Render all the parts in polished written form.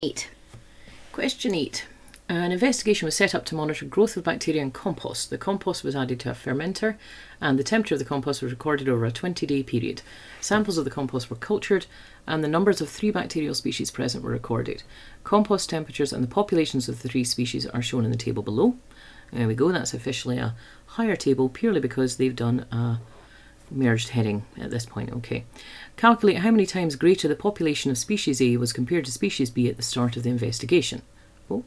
8. Question 8. An investigation was set up to monitor growth of bacteria in compost. The compost was added to a fermenter and the temperature of the compost was recorded over a 20-day period. Samples of the compost were cultured and the numbers of 3 bacterial species present were recorded. Compost temperatures and the populations of the 3 species are shown in the table below. There we go, that's officially a higher table purely because they've done a merged heading at this point. Okay. Calculate how many times greater the population of species A was compared to species B at the start of the investigation. Oh,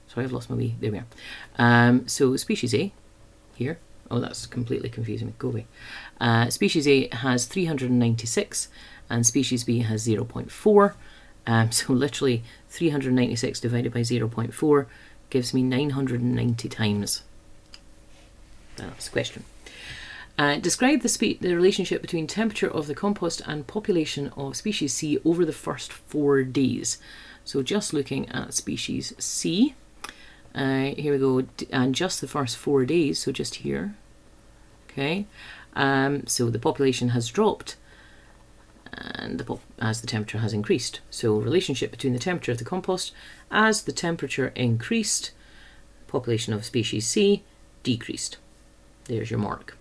sorry, I've lost my wee. There we are. So species A, here. Oh, that's completely confusing me. Go away. Species A has 396 and species B has 0.4. So literally 396 divided by 0.4 gives me 990 times. That's the question. Describe the relationship between temperature of the compost and population of species C over the first 4 days. So just looking at species C, here we go, and just the first 4 days, so just here, okay, so the population has dropped and as the temperature has increased. So relationship between the temperature of the compost as the temperature increased, population of species C decreased. There's your mark.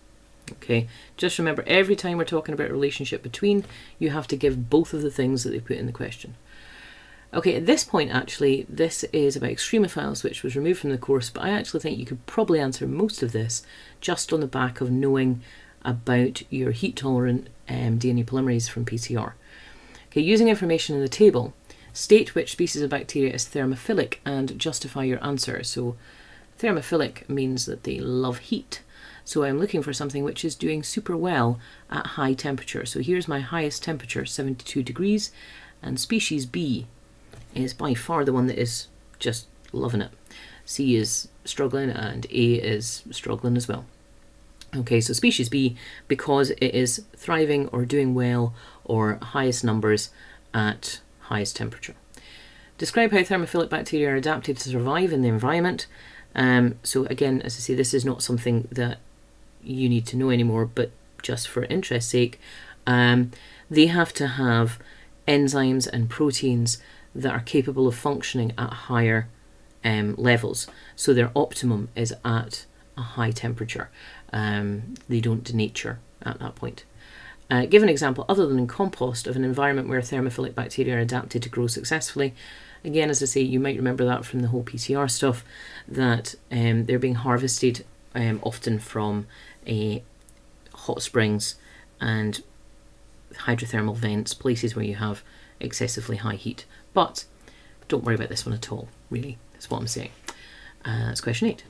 Okay, just remember every time we're talking about relationship between, you have to give both of the things that they put in the question. Okay, at this point actually, this is about extremophiles, which was removed from the course, but I actually think you could probably answer most of this just on the back of knowing about your heat tolerant DNA polymerase from PCR. Okay, using information in the table, state which species of bacteria is thermophilic and justify your answer. So thermophilic means that they love heat. So I'm looking for something which is doing super well at high temperature. So here's my highest temperature, 72 degrees, and species B is by far the one that is just loving it. C is struggling and A is struggling as well. Okay, so species B, because it is thriving or doing well or highest numbers at highest temperature. Describe how thermophilic bacteria are adapted to survive in the environment. So again, as I say, this is not something that you need to know anymore, but just for interest's sake, they have to have enzymes and proteins that are capable of functioning at higher levels. So their optimum is at a high temperature. They don't denature at that point. Give an example other than in compost of an environment where thermophilic bacteria are adapted to grow successfully. Again, as I say, you might remember that from the whole PCR stuff, that they're being harvested often from hot springs and hydrothermal vents, places where you have excessively high heat. But don't worry about this one at all, really. That's what I'm saying. That's question 8.